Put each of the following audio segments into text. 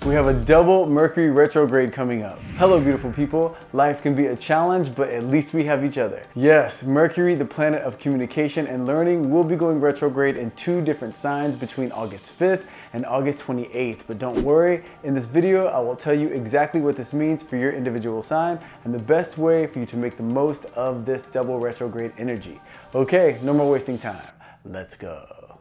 we have a double Mercury retrograde coming up. Hello, beautiful people. Life can be a challenge, but at least we have each other. Yes, Mercury, the planet of communication and learning, will be going retrograde in 2 different signs between August 5th and August 28th. But don't worry, in this video, I will tell you exactly what this means for your individual sign and the best way for you to make the most of this double retrograde energy. Okay, no more wasting time. Let's go.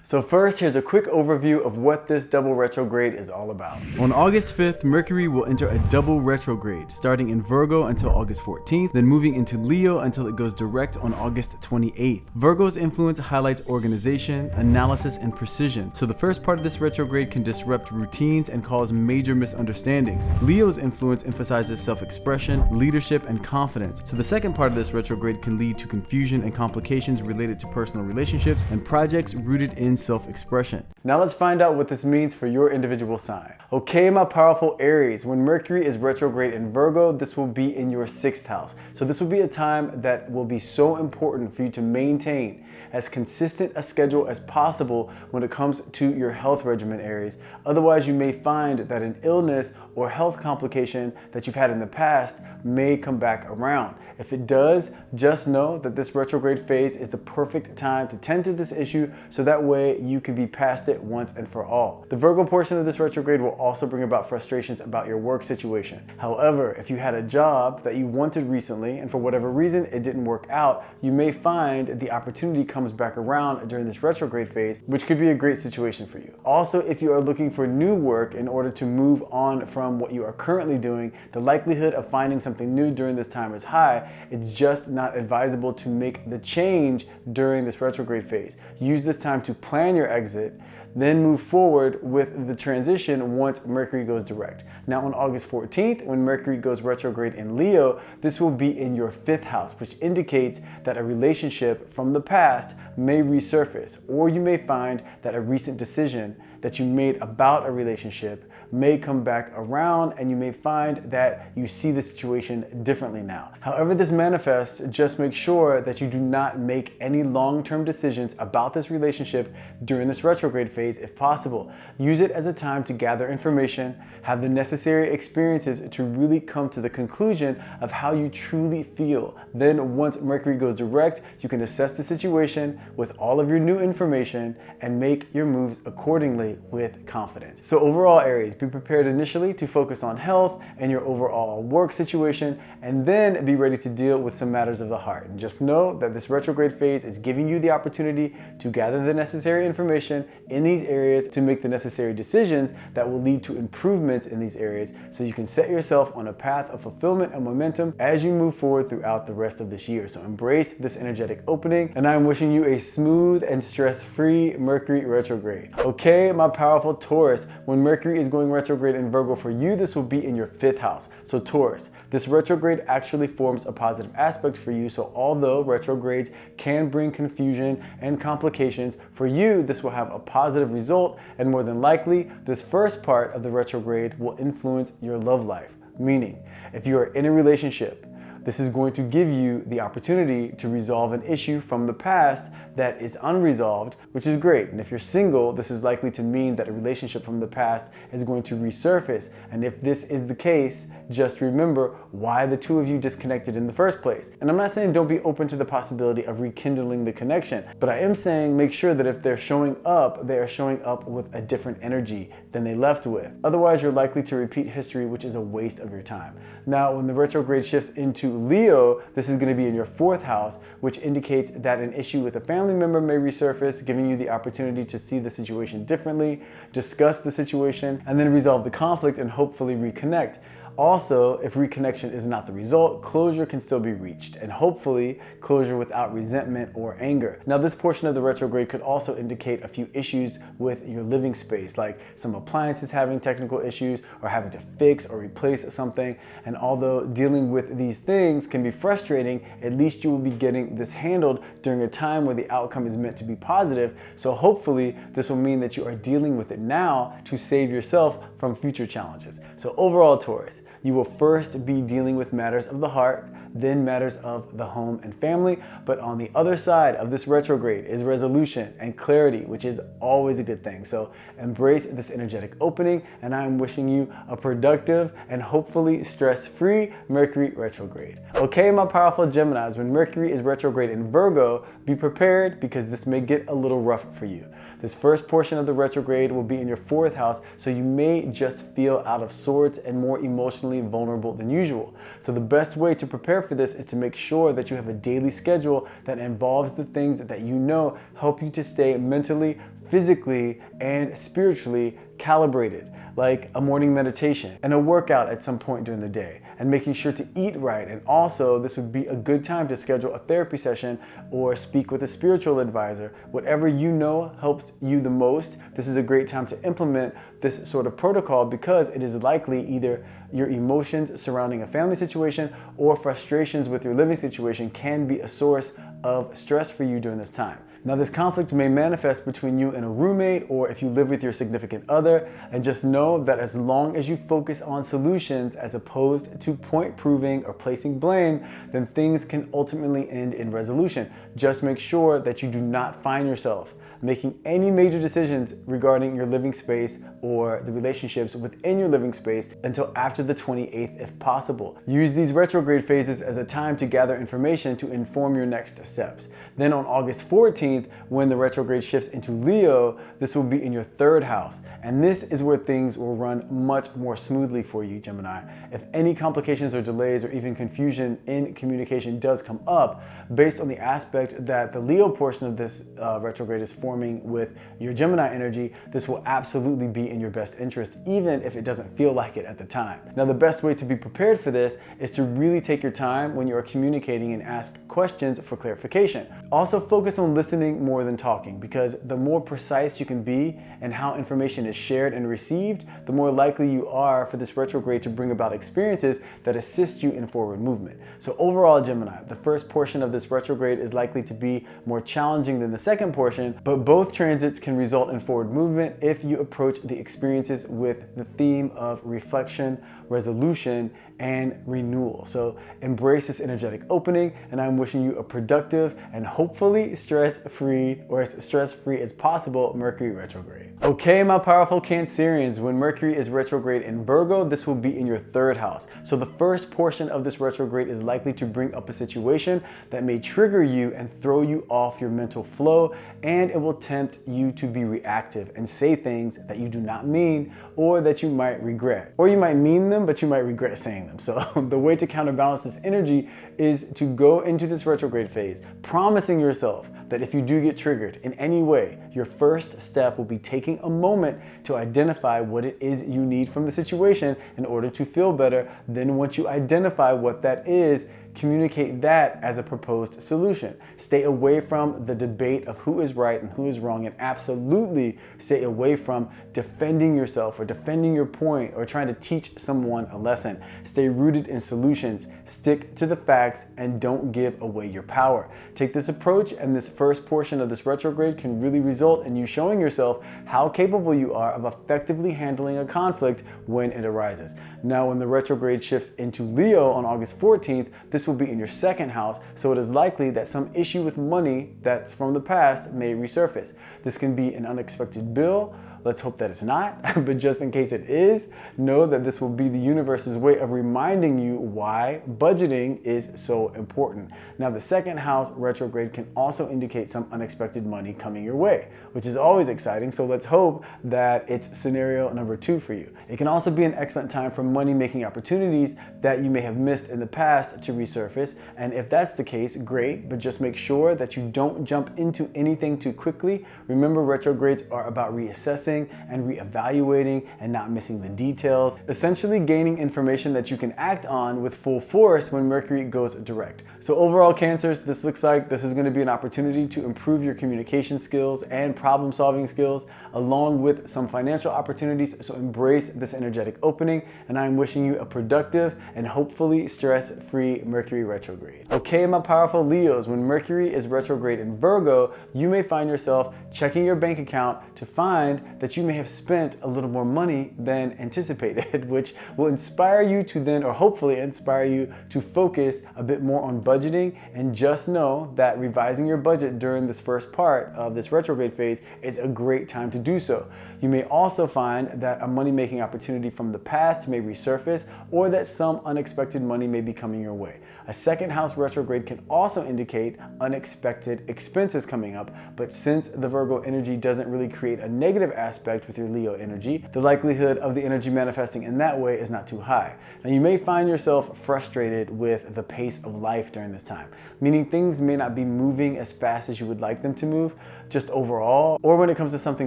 So first, here's a quick overview of what this double retrograde is all about. On August 5th, Mercury will enter a double retrograde, starting in Virgo until August 14th, then moving into Leo until it goes direct on August 28th. Virgo's influence highlights organization, analysis, and precision, so the first part of this retrograde can disrupt routines and cause major misunderstandings. Leo's influence emphasizes self-expression, leadership, and confidence, so the second part of this retrograde can lead to confusion and complications related to personal relationships and projects rooted in self-expression. Now let's find out what this means for your individual sign. Okay, my powerful Aries, when Mercury is retrograde in Virgo, this will be in your 6th house. So this will be a time that will be so important for you to maintain as consistent a schedule as possible when it comes to your health regimen, Aries. Otherwise, you may find that an illness or health complication that you've had in the past may come back around. If it does, just know that this retrograde phase is the perfect time to tend to this issue so that way you can be past it once and for all. The Virgo portion of this retrograde will also bring about frustrations about your work situation. However, if you had a job that you wanted recently and for whatever reason it didn't work out, you may find the opportunity comes back around during this retrograde phase, which could be a great situation for you. Also, if you are looking for new work in order to move on from what you are currently doing, the likelihood of finding something new during this time is high. It's just not advisable to make the change during this retrograde phase. Use this time to plan your exit, then move forward with the transition once Mercury goes direct. Now on August 14th, when Mercury goes retrograde in Leo, this will be in your 5th house, which indicates that a relationship from the past may resurface, or you may find that a recent decision that you made about a relationship may come back around and you may find that you see the situation differently now. However this manifests, just make sure that you do not make any long-term decisions about this relationship during this retrograde phase if possible. Use it as a time to gather information, have the necessary experiences to really come to the conclusion of how you truly feel. Then once Mercury goes direct, you can assess the situation with all of your new information and make your moves accordingly with confidence. So overall, Aries, be prepared initially to focus on health and your overall work situation, and then be ready to deal with some matters of the heart. And just know that this retrograde phase is giving you the opportunity to gather the necessary information in these areas to make the necessary decisions that will lead to improvements in these areas so you can set yourself on a path of fulfillment and momentum as you move forward throughout the rest of this year. So embrace this energetic opening, and I'm wishing you a smooth and stress-free Mercury retrograde. Okay, my powerful Taurus, when Mercury is going retrograde in Virgo for you, this will be in your 5th house. So Taurus, this retrograde actually forms a positive aspect for you. So although retrogrades can bring confusion and complications, for you, this will have a positive result, and more than likely, this first part of the retrograde will influence your love life. Meaning, if you are in a relationship, this is going to give you the opportunity to resolve an issue from the past that is unresolved, which is great. And if you're single, this is likely to mean that a relationship from the past is going to resurface. And if this is the case, just remember why the two of you disconnected in the first place. And I'm not saying don't be open to the possibility of rekindling the connection, but I am saying make sure that if they're showing up, they are showing up with a different energy than they left with. Otherwise, you're likely to repeat history, which is a waste of your time. Now, when the retrograde shifts into Leo, this is going to be in your 4th house, which indicates that an issue with a family member may resurface, giving you the opportunity to see the situation differently, discuss the situation, and then resolve the conflict and hopefully reconnect. Also, if reconnection is not the result, closure can still be reached, and hopefully closure without resentment or anger. Now, this portion of the retrograde could also indicate a few issues with your living space, like some appliances having technical issues or having to fix or replace something. And although dealing with these things can be frustrating, at least you will be getting this handled during a time where the outcome is meant to be positive. So hopefully this will mean that you are dealing with it now to save yourself from future challenges. So overall, Taurus, you will first be dealing with matters of the heart, then matters of the home and family. But on the other side of this retrograde is resolution and clarity, which is always a good thing. So embrace this energetic opening, and I'm wishing you a productive and hopefully stress-free Mercury retrograde. Okay, my powerful Geminis, when Mercury is retrograde in Virgo, be prepared because this may get a little rough for you. This first portion of the retrograde will be in your 4th house, so you may just feel out of sorts and more emotionally vulnerable than usual. So the best way to prepare for this is to make sure that you have a daily schedule that involves the things that you know help you to stay mentally, physically, and spiritually calibrated, like a morning meditation and a workout at some point during the day, and making sure to eat right. And also, this would be a good time to schedule a therapy session or speak with a spiritual advisor. Whatever you know helps you the most, this is a great time to implement this sort of protocol, because it is likely either your emotions surrounding a family situation or frustrations with your living situation can be a source of stress for you during this time. Now, this conflict may manifest between you and a roommate, or if you live with your significant other, and just know that as long as you focus on solutions as opposed to point proving or placing blame, then things can ultimately end in resolution. Just make sure that you do not find yourself making any major decisions regarding your living space or the relationships within your living space until after the 28th if possible. Use these retrograde phases as a time to gather information to inform your next steps. Then on August 14th, when the retrograde shifts into Leo, this will be in your 3rd house. And this is where things will run much more smoothly for you, Gemini. If any complications or delays or even confusion in communication does come up, based on the aspect that the Leo portion of this retrograde is forming with your Gemini energy, this will absolutely be in your best interest, even if it doesn't feel like it at the time. Now, the best way to be prepared for this is to really take your time when you are communicating and ask questions for clarification. Also, focus on listening more than talking, because the more precise you can be in how information is shared and received, the more likely you are for this retrograde to bring about experiences that assist you in forward movement. So overall, Gemini, the first portion of this retrograde is likely to be more challenging than the second portion, but both transits can result in forward movement if you approach the experiences with the theme of reflection, resolution, and renewal. So embrace this energetic opening, and I'm wishing you a productive and hopefully stress-free, or as stress-free as possible, Mercury retrograde. Okay, my powerful Cancerians, when Mercury is retrograde in Virgo, this will be in your 3rd house. So the first portion of this retrograde is likely to bring up a situation that may trigger you and throw you off your mental flow, and it will tempt you to be reactive and say things that you do not mean or that you might regret. Or you might mean them, but you might regret saying them. So the way to counterbalance this energy is to go into this retrograde phase, promising yourself that if you do get triggered in any way, your first step will be taking a moment to identify what it is you need from the situation in order to feel better. Then once you identify what that is, communicate that as a proposed solution. Stay away from the debate of who is right and who is wrong, and absolutely stay away from defending yourself or defending your point or trying to teach someone a lesson. Stay rooted in solutions, stick to the facts, and don't give away your power. Take this approach, and this first portion of this retrograde can really result in you showing yourself how capable you are of effectively handling a conflict when it arises. Now, when the retrograde shifts into Leo on August 14th, this will be in your 2nd house, so it is likely that some issue with money that's from the past may resurface. This can be an unexpected bill. Let's hope that it's not, but just in case it is, know that this will be the universe's way of reminding you why budgeting is so important. Now, the 2nd house retrograde can also indicate some unexpected money coming your way, which is always exciting, so let's hope that it's scenario number 2 for you. It can also be an excellent time for money-making opportunities that you may have missed in the past to resurface, and if that's the case, great, but just make sure that you don't jump into anything too quickly. Remember, retrogrades are about reassessing and reevaluating and not missing the details, essentially gaining information that you can act on with full force when Mercury goes direct. So overall, Cancers, this looks like this is going to be an opportunity to improve your communication skills and problem solving skills, along with some financial opportunities. So embrace this energetic opening, and I'm wishing you a productive and hopefully stress-free Mercury retrograde. Okay, my powerful Leos, when Mercury is retrograde in Virgo, you may find yourself checking your bank account to find that you may have spent a little more money than anticipated, which will inspire you to then, or hopefully inspire you to focus a bit more on budgeting. And just know that revising your budget during this first part of this retrograde phase is a great time to do so. You may also find that a money-making opportunity from the past may resurface, or that some unexpected money may be coming your way. A second house retrograde can also indicate unexpected expenses coming up, but since the Virgo energy doesn't really create a negative aspect with your Leo energy, the likelihood of the energy manifesting in that way is not too high. Now, you may find yourself frustrated with the pace of life during this time, meaning things may not be moving as fast as you would like them to move, just overall, or when it comes to something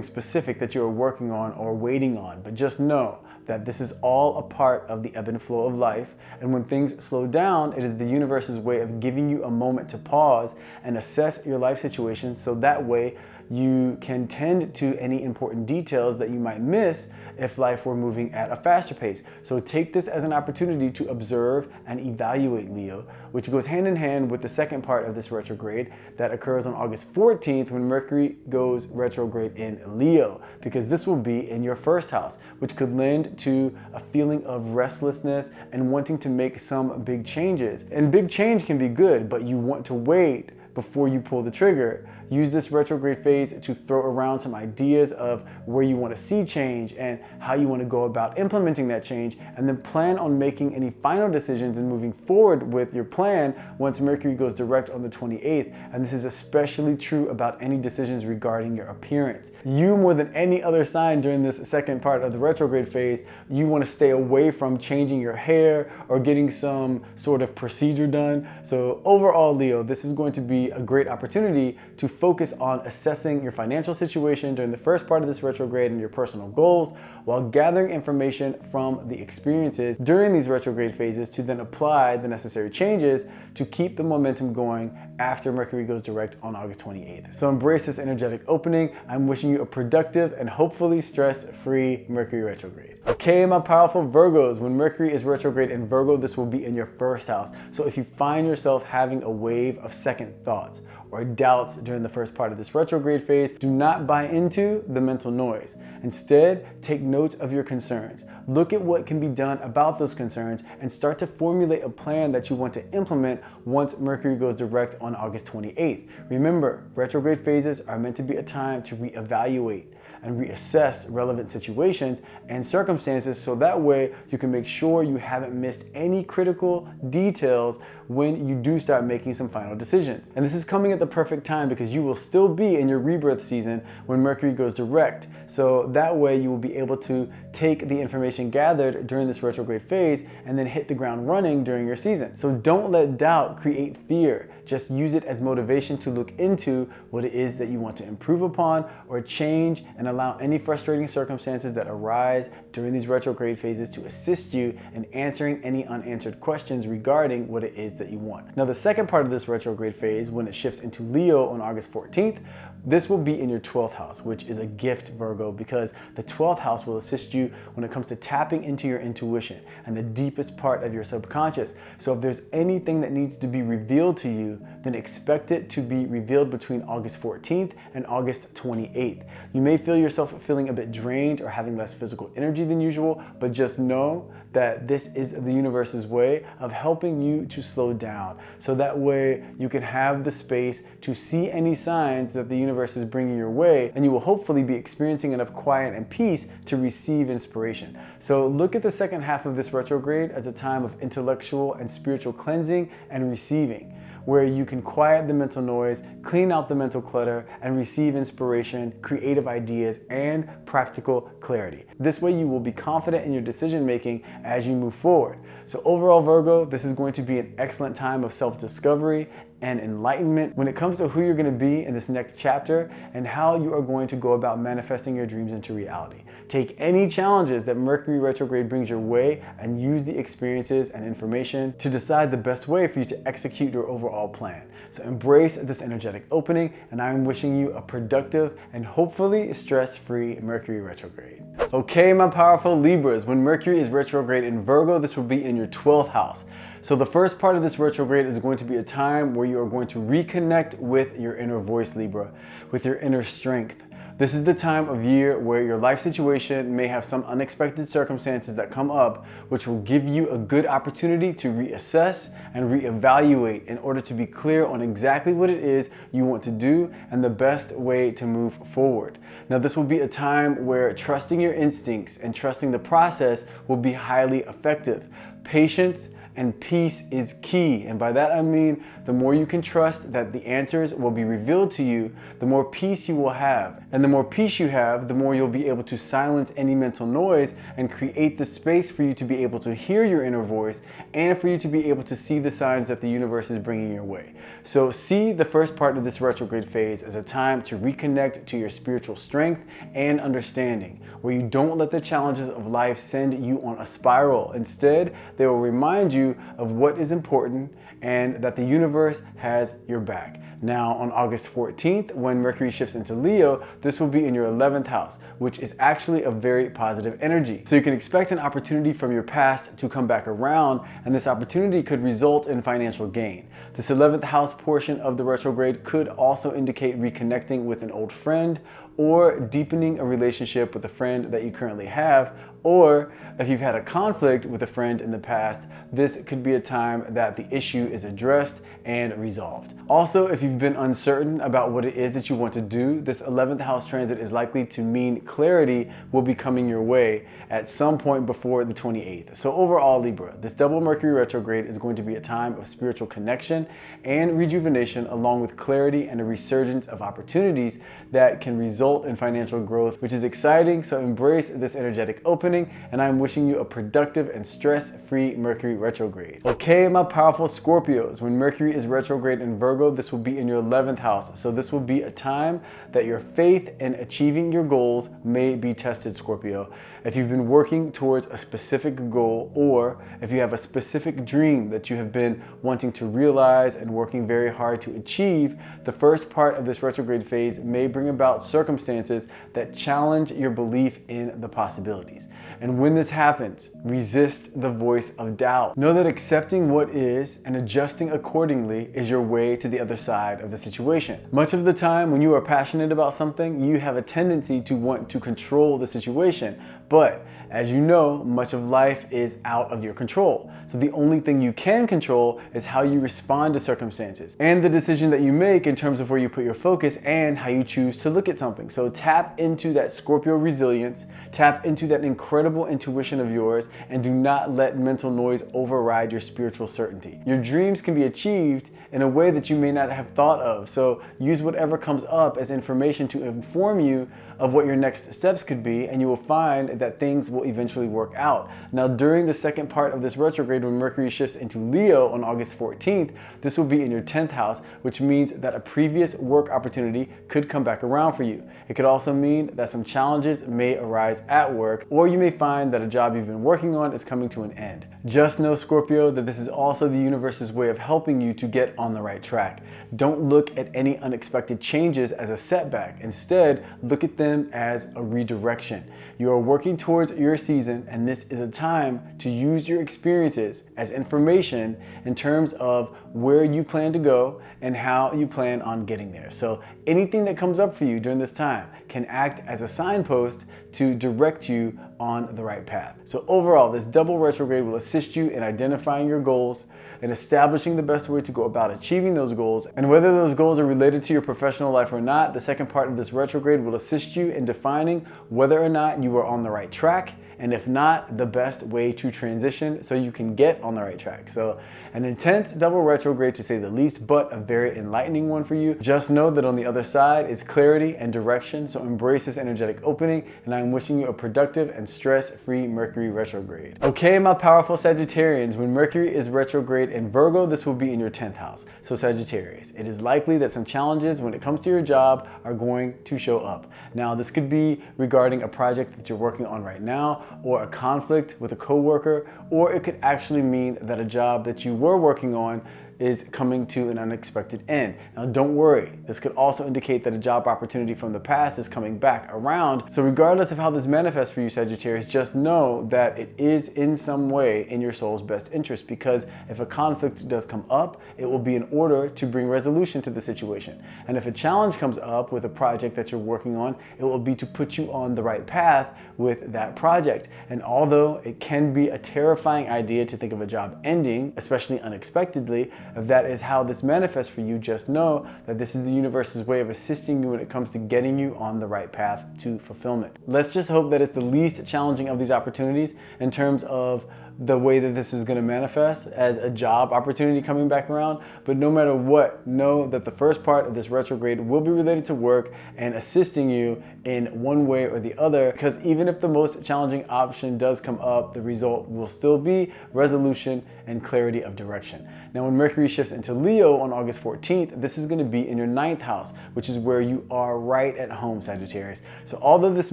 specific that you're working on or waiting on. But just know that this is all a part of the ebb and flow of life, and when things slow down, it is the universe's way of giving you a moment to pause and assess your life situation, so that way you can tend to any important details that you might miss if life were moving at a faster pace. So take this as an opportunity to observe and evaluate, Leo, which goes hand in hand with the second part of this retrograde that occurs on August 14th when Mercury goes retrograde in Leo, because this will be in your first house, which could lend to a feeling of restlessness and wanting to make some big changes. And big change can be good, but you want to wait before you pull the trigger. Use this retrograde phase to throw around some ideas of where you want to see change and how you want to go about implementing that change, and then plan on making any final decisions and moving forward with your plan once Mercury goes direct on the 28th. And this is especially true about any decisions regarding your appearance. You, more than any other sign during this second part of the retrograde phase, you want to stay away from changing your hair or getting some sort of procedure done. So overall, Leo, this is going to be a great opportunity to focus on assessing your financial situation during the first part of this retrograde and your personal goals, while gathering information from the experiences during these retrograde phases to then apply the necessary changes to keep the momentum going after Mercury goes direct on August 28th. So embrace this energetic opening. I'm wishing you a productive and hopefully stress-free Mercury retrograde. Okay, my powerful Virgos, when Mercury is retrograde in Virgo, this will be in your first house. So if you find yourself having a wave of second thoughts or doubts during the first part of this retrograde phase, do not buy into the mental noise. Instead, take notes of your concerns. Look at what can be done about those concerns and start to formulate a plan that you want to implement once Mercury goes direct on August 28th. Remember, retrograde phases are meant to be a time to reevaluate and reassess relevant situations and circumstances, so that way you can make sure you haven't missed any critical details when you do start making some final decisions. And this is coming at the perfect time because you will still be in your rebirth season when Mercury goes direct. So that way you will be able to take the information gathered during this retrograde phase and then hit the ground running during your season. So don't let doubt create fear. Just use it as motivation to look into what it is that you want to improve upon or change, and allow any frustrating circumstances that arise during these retrograde phases to assist you in answering any unanswered questions regarding what it is that you want. Now, the second part of this retrograde phase, when it shifts into Leo on August 14th, this will be in your 12th house, which is a gift, Virgo, because the 12th house will assist you when it comes to tapping into your intuition and the deepest part of your subconscious. So if there's anything that needs to be revealed to you, then expect it to be revealed between August 14th and August 28th. You may feel yourself feeling a bit drained or having less physical energy than usual, but just know that this is the universe's way of helping you to slow down. So that way you can have the space to see any signs that the universe is bringing your way, and you will hopefully be experiencing enough quiet and peace to receive inspiration. So look at the second half of this retrograde as a time of intellectual and spiritual cleansing and receiving, where you can quiet the mental noise, clean out the mental clutter, and receive inspiration, creative ideas, and practical clarity. This way you will be confident in your decision making as you move forward. So overall, Virgo, this is going to be an excellent time of self-discovery and enlightenment when it comes to who you're going to be in this next chapter and how you are going to go about manifesting your dreams into reality. Take any challenges that Mercury retrograde brings your way and use the experiences and information to decide the best way for you to execute your overall plan. So embrace this energetic opening, and I'm wishing you a productive and hopefully stress-free Mercury retrograde. Okay, my powerful Libras, when Mercury is retrograde in Virgo, this will be in your 12th house. So the first part of this retrograde is going to be a time where you are going to reconnect with your inner voice, Libra, with your inner strength, This is the time of year where your life situation may have some unexpected circumstances that come up, which will give you a good opportunity to reassess and reevaluate in order to be clear on exactly what it is you want to do and the best way to move forward. Now, this will be a time where trusting your instincts and trusting the process will be highly effective. Patience and peace is key. And by that I mean, the more you can trust that the answers will be revealed to you, the more peace you will have. And the more peace you have, the more you'll be able to silence any mental noise and create the space for you to be able to hear your inner voice and for you to be able to see the signs that the universe is bringing your way. So see the first part of this retrograde phase as a time to reconnect to your spiritual strength and understanding, where you don't let the challenges of life send you on a spiral. Instead, they will remind you of what is important and that the universe has your back. Now, on August 14th, when Mercury shifts into Leo, this will be in your 11th house, which is actually a very positive energy. So you can expect an opportunity from your past to come back around, and this opportunity could result in financial gain. This 11th house portion of the retrograde could also indicate reconnecting with an old friend or deepening a relationship with a friend that you currently have, or if you've had a conflict with a friend in the past, this could be a time that the issue is addressed and resolved. Also, if you've been uncertain about what it is that you want to do, this 11th house transit is likely to mean clarity will be coming your way at some point before the 28th. So overall, Libra, this double Mercury retrograde is going to be a time of spiritual connection and rejuvenation, along with clarity and a resurgence of opportunities that can result in financial growth, which is exciting. So embrace this energetic opening, and I'm wishing you a productive and stress-free Mercury retrograde. Okay, my powerful Scorpios, when Mercury is retrograde in Virgo, this will be in your 11th house. So this will be a time that your faith in achieving your goals may be tested, Scorpio. If you've been working towards a specific goal, or if you have a specific dream that you have been wanting to realize and working very hard to achieve, the first part of this retrograde phase may bring about circumstances that challenge your belief in the possibilities. And when this happens, resist the voice of doubt. Know that accepting what is and adjusting accordingly is your way to the other side of the situation. Much of the time when you are passionate about something, you have a tendency to want to control the situation. But as you know, much of life is out of your control. So the only thing you can control is how you respond to circumstances and the decision that you make in terms of where you put your focus and how you choose to look at something. So tap into that Scorpio resilience, tap into that incredible intuition of yours, and do not let mental noise override your spiritual certainty. Your dreams can be achieved in a way that you may not have thought of. So use whatever comes up as information to inform you of what your next steps could be, and you will find that things will eventually work out. Now, during the second part of this retrograde, when Mercury shifts into Leo on August 14th, this will be in your 10th house, which means that a previous work opportunity could come back around for you. It could also mean that some challenges may arise at work, or you may find that a job you've been working on is coming to an end. Just know, Scorpio, that this is also the universe's way of helping you to get on the right track. Don't look at any unexpected changes as a setback. Instead, look at them as a redirection. You are working towards your season, and this is a time to use your experiences as information in terms of where you plan to go and how you plan on getting there. So anything that comes up for you during this time can act as a signpost to direct you on the right path. So overall, this double retrograde will assist you in identifying your goals and establishing the best way to go about achieving those goals. And whether those goals are related to your professional life or not, the second part of this retrograde will assist you in defining whether or not you are on the right track, and if not, the best way to transition so you can get on the right track. So an intense double retrograde, to say the least, but a very enlightening one for you. Just know that on the other side is clarity and direction, so embrace this energetic opening, and I'm wishing you a productive and stress-free Mercury retrograde. Okay, my powerful Sagittarians, when Mercury is retrograde in Virgo, this will be in your 10th house. So Sagittarius, it is likely that some challenges when it comes to your job are going to show up. Now, this could be regarding a project that you're working on right now, or a conflict with a coworker, or it could actually mean that a job that you were working on is coming to an unexpected end. Now don't worry, this could also indicate that a job opportunity from the past is coming back around. So regardless of how this manifests for you, Sagittarius, just know that it is in some way in your soul's best interest, because if a conflict does come up, it will be in order to bring resolution to the situation. And if a challenge comes up with a project that you're working on, it will be to put you on the right path with that project. And although it can be a terrifying idea to think of a job ending, especially unexpectedly, if that is how this manifests for you, just know that this is the universe's way of assisting you when it comes to getting you on the right path to fulfillment. Let's just hope that it's the least challenging of these opportunities in terms of the way that this is going to manifest as a job opportunity coming back around. But no matter what, know that the first part of this retrograde will be related to work and assisting you in one way or the other, because even if the most challenging option does come up, the result will still be resolution and clarity of direction. Now, when Mercury shifts into Leo on August 14th, this is going to be in your 9th house, which is where you are right at home, Sagittarius. So although this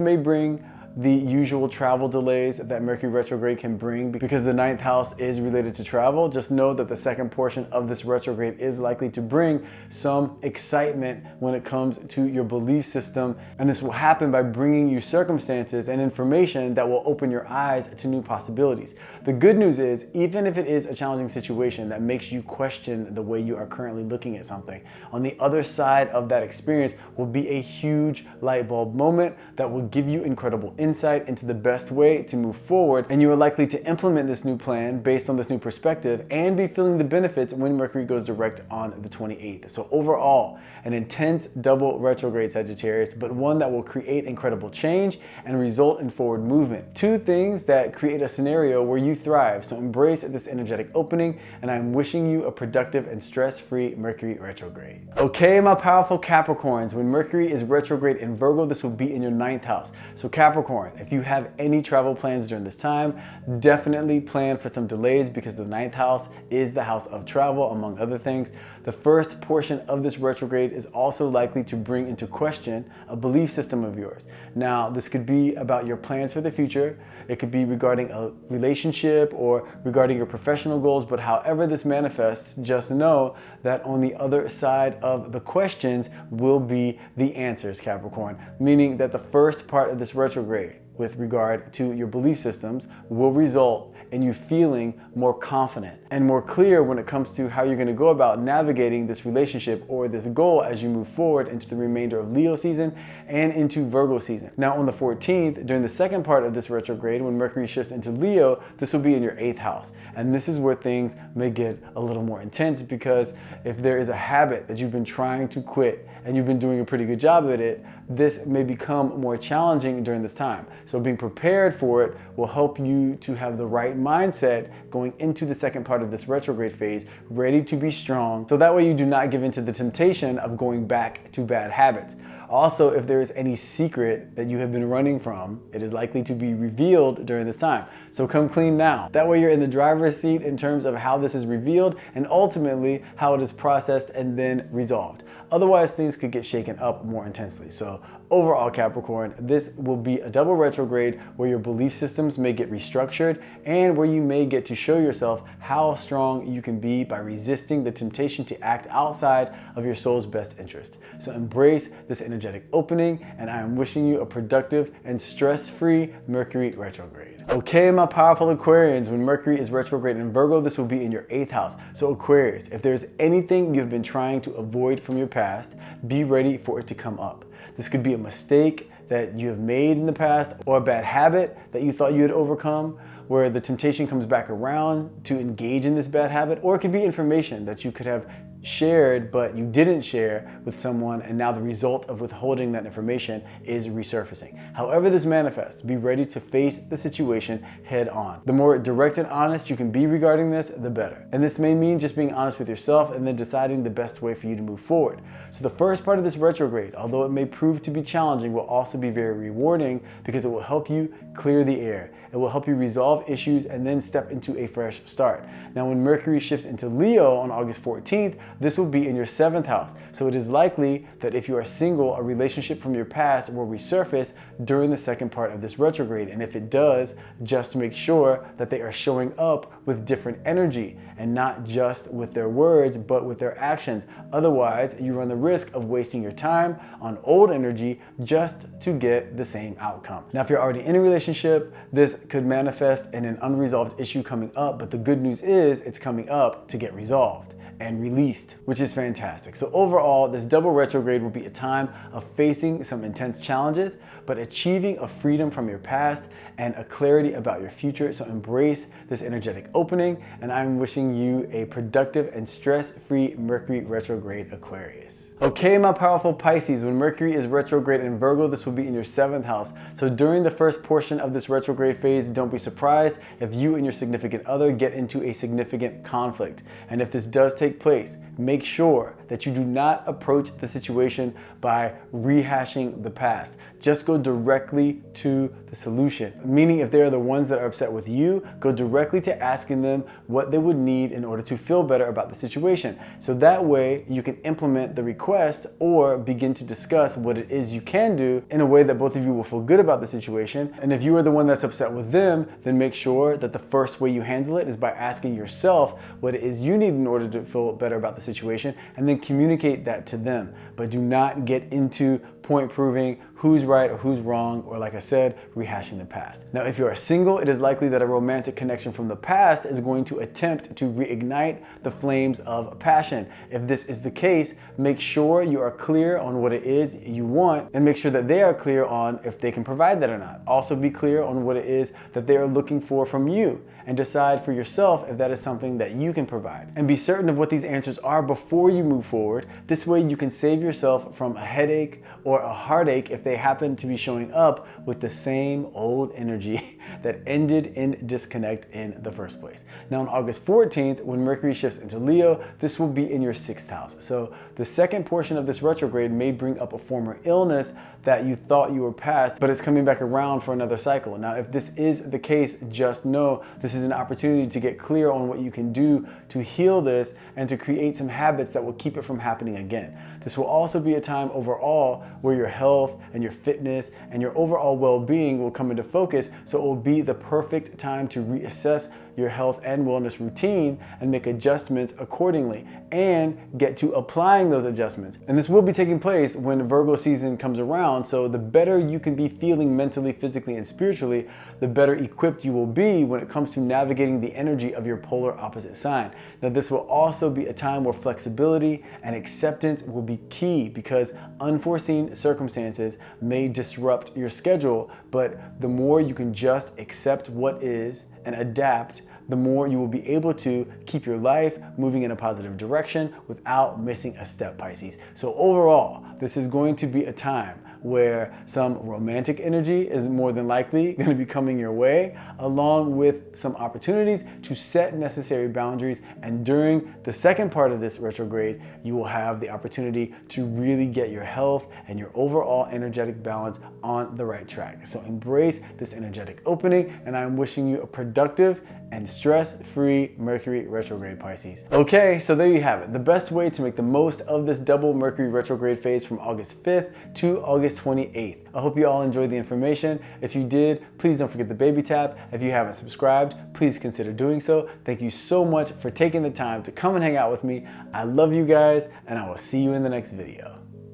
may bring the usual travel delays that Mercury retrograde can bring, because the 9th house is related to travel, just know that the second portion of this retrograde is likely to bring some excitement when it comes to your belief system. And this will happen by bringing you circumstances and information that will open your eyes to new possibilities. The good news is, even if it is a challenging situation that makes you question the way you are currently looking at something, on the other side of that experience will be a huge light bulb moment that will give you incredible insight into the best way to move forward, and you are likely to implement this new plan based on this new perspective and be feeling the benefits when Mercury goes direct on the 28th. So overall, an intense double retrograde, Sagittarius, but one that will create incredible change and result in forward movement. Two things that create a scenario where you thrive. So embrace this energetic opening, and I'm wishing you a productive and stress-free Mercury retrograde. Okay, my powerful Capricorns, when Mercury is retrograde in Virgo, this will be in your 9th house. So Capricorn, if you have any travel plans during this time, definitely plan for some delays, because the 9th house is the house of travel, among other things. The first portion of this retrograde is also likely to bring into question a belief system of yours. Now, this could be about your plans for the future. It could be regarding a relationship or regarding your professional goals, but however this manifests, just know that on the other side of the questions will be the answers, Capricorn, meaning that the first part of this retrograde with regard to your belief systems will result in you feeling more confident and more clear when it comes to how you're going to go about navigating this relationship or this goal as you move forward into the remainder of Leo season and into Virgo season. Now, on the 14th, during the second part of this retrograde, when Mercury shifts into Leo, this will be in your 8th house. And this is where things may get a little more intense, because if there is a habit that you've been trying to quit and you've been doing a pretty good job at it, this may become more challenging during this time. So being prepared for it will help you to have the right mindset going into the second part of this retrograde phase, ready to be strong, so that way you do not give into the temptation of going back to bad habits. Also, if there is any secret that you have been running from, it is likely to be revealed during this time. So come clean now. That way you're in the driver's seat in terms of how this is revealed and ultimately how it is processed and then resolved. Otherwise, things could get shaken up more intensely. So overall, Capricorn, this will be a double retrograde where your belief systems may get restructured and where you may get to show yourself how strong you can be by resisting the temptation to act outside of your soul's best interest. So embrace this energetic opening, and I am wishing you a productive and stress-free Mercury retrograde. Okay, my powerful Aquarians, when Mercury is retrograde in Virgo, this will be in your 8th house. So Aquarius, if there's anything you've been trying to avoid from your past, be ready for it to come up. This could be a mistake that you have made in the past, or a bad habit that you thought you had overcome, where the temptation comes back around to engage in this bad habit, or it could be information that you could have shared but you didn't share with someone, and now the result of withholding that information is resurfacing. However this manifests, be ready to face the situation head on. The more direct and honest you can be regarding this, the better. And this may mean just being honest with yourself and then deciding the best way for you to move forward. So the first part of this retrograde, although it may prove to be challenging, will also be very rewarding, because it will help you clear the air. It will help you resolve issues and then step into a fresh start. Now, when Mercury shifts into Leo on August 14th, this will be in your 7th house. So it is likely that if you are single, a relationship from your past will resurface during the second part of this retrograde. And if it does, just make sure that they are showing up with different energy and not just with their words, but with their actions. Otherwise, you run the risk of wasting your time on old energy just to get the same outcome. Now, if you're already in a relationship, this could manifest in an unresolved issue coming up, but the good news is it's coming up to get resolved and released, which is fantastic. So overall, this double retrograde will be a time of facing some intense challenges, but achieving a freedom from your past and a clarity about your future. So embrace this energetic opening, and I'm wishing you a productive and stress-free Mercury retrograde, Aquarius. Okay, my powerful Pisces, when Mercury is retrograde in Virgo, this will be in your 7th house. So during the first portion of this retrograde phase, don't be surprised if you and your significant other get into a significant conflict. And if this does take place, make sure that you do not approach the situation by rehashing the past. Just go directly to the solution. Meaning, if they are the ones that are upset with you, go directly to asking them what they would need in order to feel better about the situation. So that way you can implement the request or begin to discuss what it is you can do in a way that both of you will feel good about the situation. And if you are the one that's upset with them, then make sure that the first way you handle it is by asking yourself what it is you need in order to feel better about the situation, and then communicate that to them. But do not get into point proving who's right or who's wrong, or like I said, rehashing the past. Now, if you are single, it is likely that a romantic connection from the past is going to attempt to reignite the flames of passion. If this is the case, make sure you are clear on what it is you want, and make sure that they are clear on if they can provide that or not. Also be clear on what it is that they are looking for from you, and decide for yourself if that is something that you can provide. And be certain of what these answers are before you move forward. This way you can save yourself from a headache or a heartache if they happen to be showing up with the same old energy that ended in disconnect in the first place. Now, on August 14th, when Mercury shifts into Leo, this will be in your 6th house. So the second portion of this retrograde may bring up a former illness that you thought you were past, but it's coming back around for another cycle. Now, if this is the case, just know this is an opportunity to get clear on what you can do to heal this and to create some habits that will keep it from happening again. This will also be a time overall where your health and your fitness and your overall well-being will come into focus, so it will be the perfect time to reassess your health and wellness routine and make adjustments accordingly, and get to applying those adjustments. And this will be taking place when Virgo season comes around, so the better you can be feeling mentally, physically, and spiritually, the better equipped you will be when it comes to navigating the energy of your polar opposite sign. Now, this will also be a time where flexibility and acceptance will be key, because unforeseen circumstances may disrupt your schedule, but the more you can just accept what is and adapt, the more you will be able to keep your life moving in a positive direction without missing a step, Pisces. So overall, this is going to be a time where some romantic energy is more than likely going to be coming your way, along with some opportunities to set necessary boundaries. And during the second part of this retrograde, you will have the opportunity to really get your health and your overall energetic balance on the right track. So embrace this energetic opening, and I'm wishing you a productive and stress-free Mercury retrograde, Pisces. Okay, so there you have it. The best way to make the most of this double Mercury retrograde phase from August 5th to August 28th. I hope you all enjoyed the information. If you did, please don't forget the baby tap. If you haven't subscribed, please consider doing so. Thank you so much for taking the time to come and hang out with me. I love you guys, and I will see you in the next video.